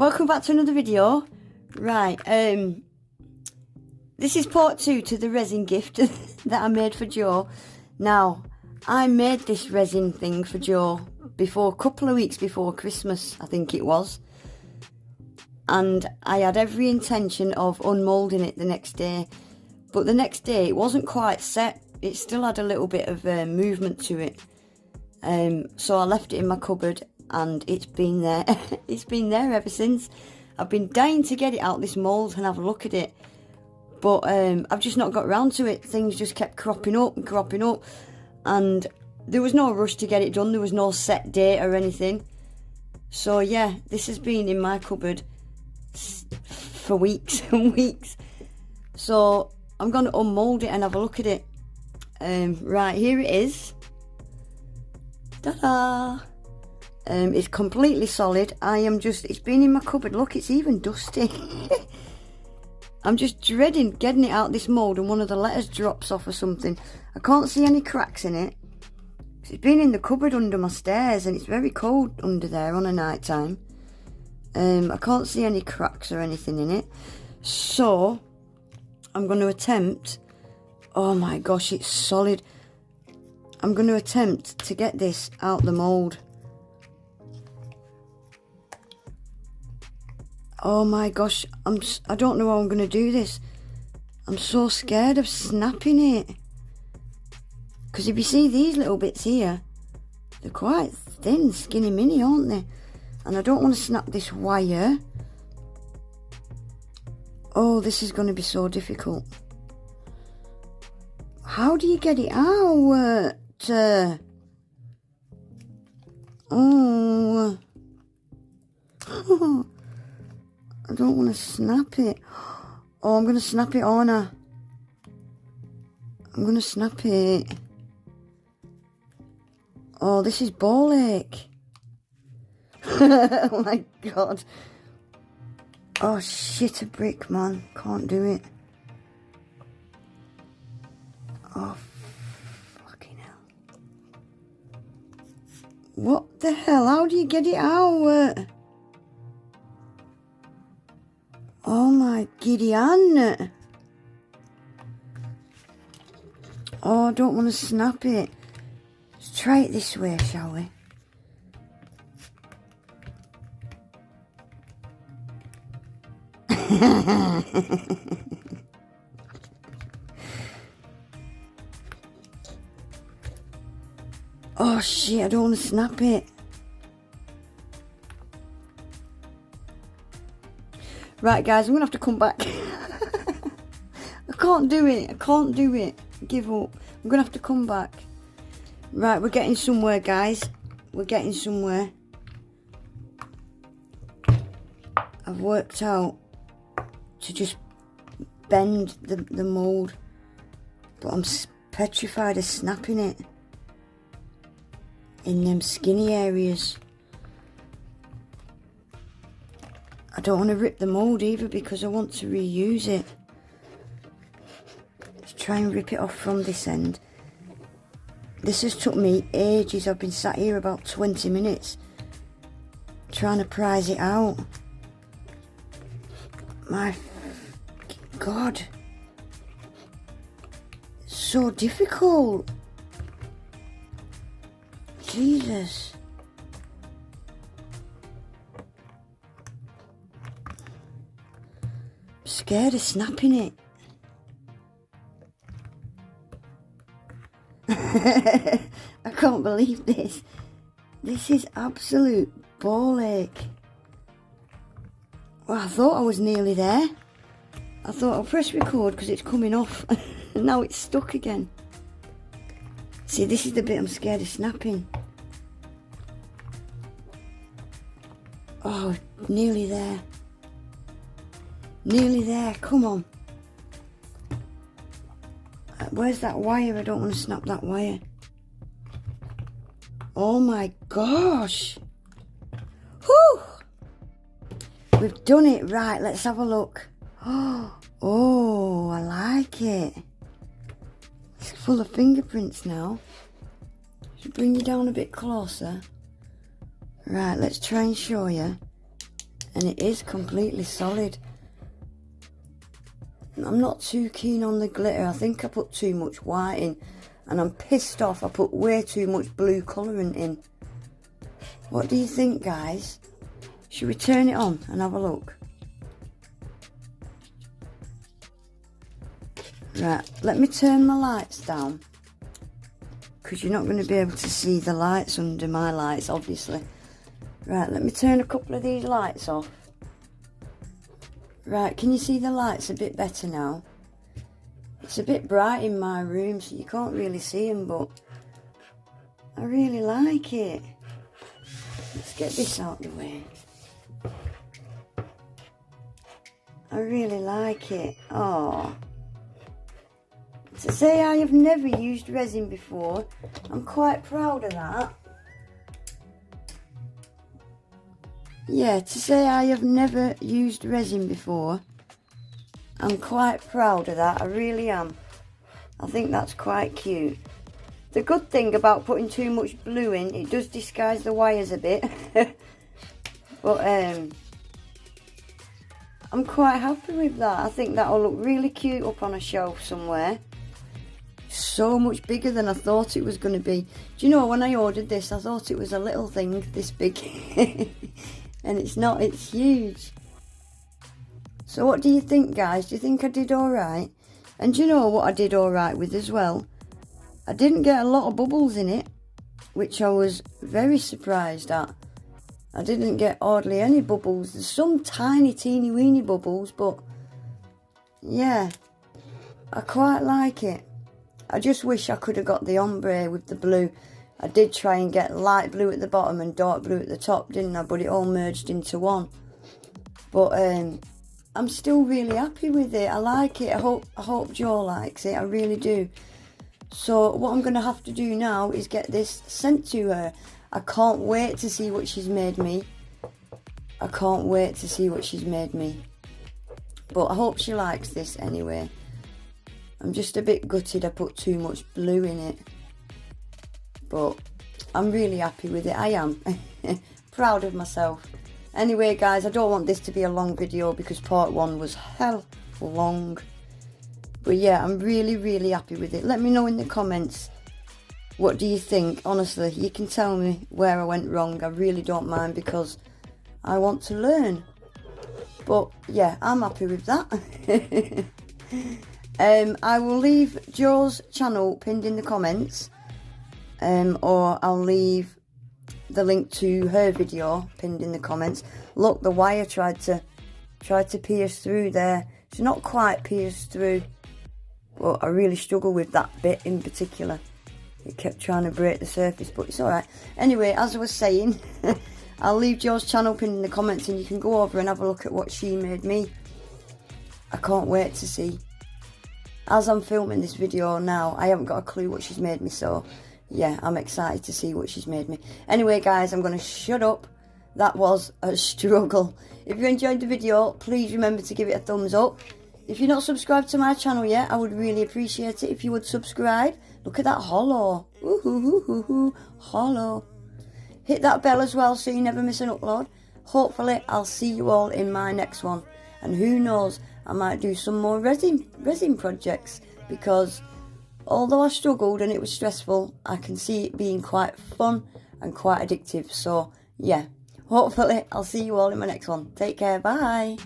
welcome back to another video. Right, this is part 2 to the resin gift that I made for Joe. Now, I made this resin thing for Joe before, a couple of weeks before Christmas, I think it was. And I had every intention of unmoulding it the next day. But the next day, it wasn't quite set. It still had a little bit of movement to it. So I left it in my cupboard and it's been there. It's been there ever since. I've been dying to get it out this mould and have a look at it. But I've just not got around to it. Things just kept cropping up and cropping up. And there was no rush to get it done. There was no set date or anything. So yeah, this has been in my cupboard for weeks and weeks. So I'm going to unmould it and have a look at it. Right, here it is. Ta-da! It's completely solid. It's been in my cupboard. Look, it's even dusty. I'm just dreading getting it out this mould and one of the letters drops off or something. I can't see any cracks in it. It's been in the cupboard under my stairs and it's very cold under there on a night time. I can't see any cracks or anything in it. So, I'm going to attempt... Oh my gosh, it's solid. I'm going to attempt to get this out the mould. Oh my gosh, I don't know how I'm going to do this. I'm so scared of snapping it. Because if you see these little bits here, they're quite thin, skinny mini, aren't they? And I don't want to snap this wire. Oh, this is going to be so difficult. How do you get it out? Oh. I don't want to snap it. Oh, I'm going to snap it, aren't I? I'm going to snap it. Oh, this is ball ache. Oh my god. Oh, shit a brick, man. Can't do it. Oh, fucking hell. What the hell? How do you get it out? Oh my giddy Ann. Oh, I don't want to snap it. Let's try it this way, shall we? Oh shit, I don't want to snap it. Right guys, I'm going to have to come back. I can't do it. I can't do it. Give up. I'm going to have to come back. Right, we're getting somewhere, guys. We're getting somewhere. I've worked out to just bend the mould. But I'm petrified of snapping it in them skinny areas. I don't want to rip the mould either because I want to reuse it. Let's try and rip it off from this end. This has took me ages. I've been sat here about 20 minutes trying to prise it out. My God. It's so difficult. Jesus. Scared of snapping it. I can't believe this. This is absolute ball ache. Well, I thought I was nearly there. I thought I'll press record because it's coming off. And now it's stuck again. See, this is the bit I'm scared of snapping. Oh, nearly there. Nearly there, come on. Where's that wire? I don't want to snap that wire. Oh my gosh. Whew. We've done it. Right, let's have a look. Oh, I like it. It's full of fingerprints now. Should bring you down a bit closer. Right, let's try and show you. And it is completely solid. I'm not too keen on the glitter. I think I put too much white in. And I'm pissed off I put way too much blue colourant in. What do you think, guys? Should we turn it on and have a look? Right, let me turn my lights down, because you're not going to be able to see the lights under my lights, obviously. Right, let me turn a couple of these lights off. Right, can you see the lights a bit better now? It's a bit bright in my room, so you can't really see them, but I really like it. Let's get this out of the way. I really like it. Oh. To say I have never used resin before, I'm quite proud of that. Yeah, to say I have never used resin before, I'm quite proud of that. I really am. I think that's quite cute. The good thing about putting too much blue in, it does disguise the wires a bit. But I'm quite happy with that. I think that'll look really cute up on a shelf somewhere. So much bigger than I thought it was going to be. Do you know, when I ordered this, I thought it was a little thing this big. And it's not, it's huge. So what do you think, guys? Do you think I did alright? And do you know what I did alright with as well? I didn't get a lot of bubbles in it, which I was very surprised at. I didn't get hardly any bubbles. There's some tiny teeny weeny bubbles, but yeah, I quite like it. I just wish I could have got the ombre with the blue. I did try and get light blue at the bottom and dark blue at the top, didn't I? But it all merged into one. But I'm still really happy with it. I like it. I hope Jo likes it. I really do. So what I'm going to have to do now is get this sent to her. I can't wait to see what she's made me. I can't wait to see what she's made me. But I hope she likes this anyway. I'm just a bit gutted I put too much blue in it. But I'm really happy with it. I am. Proud of myself. Anyway, guys, I don't want this to be a long video because part 1 was hell long. But yeah, I'm really, really happy with it. Let me know in the comments. What do you think? Honestly, you can tell me where I went wrong. I really don't mind because I want to learn. But yeah, I'm happy with that. I will leave Jo's channel pinned in the comments. Or I'll leave the link to her video pinned in the comments. Look, the wire tried to pierce through there. It's not quite pierced through, but I really struggle with that bit in particular. It kept trying to break the surface, but it's alright. Anyway, as I was saying, I'll leave Jo's channel pinned in the comments and you can go over and have a look at what she made me. I can't wait to see. As I'm filming this video now, I haven't got a clue what she's made me, so yeah, I'm excited to see what she's made me. Anyway, guys, I'm going to shut up. That was a struggle. If you enjoyed the video, please remember to give it a thumbs up. If you're not subscribed to my channel yet, I would really appreciate it if you would subscribe. Look at that hollow. Ooh, hollow. Hit that bell as well so you never miss an upload. Hopefully, I'll see you all in my next one. And who knows, I might do some more resin projects because although I struggled and it was stressful, I can see it being quite fun and quite addictive. So yeah, hopefully I'll see you all in my next one. Take care, bye.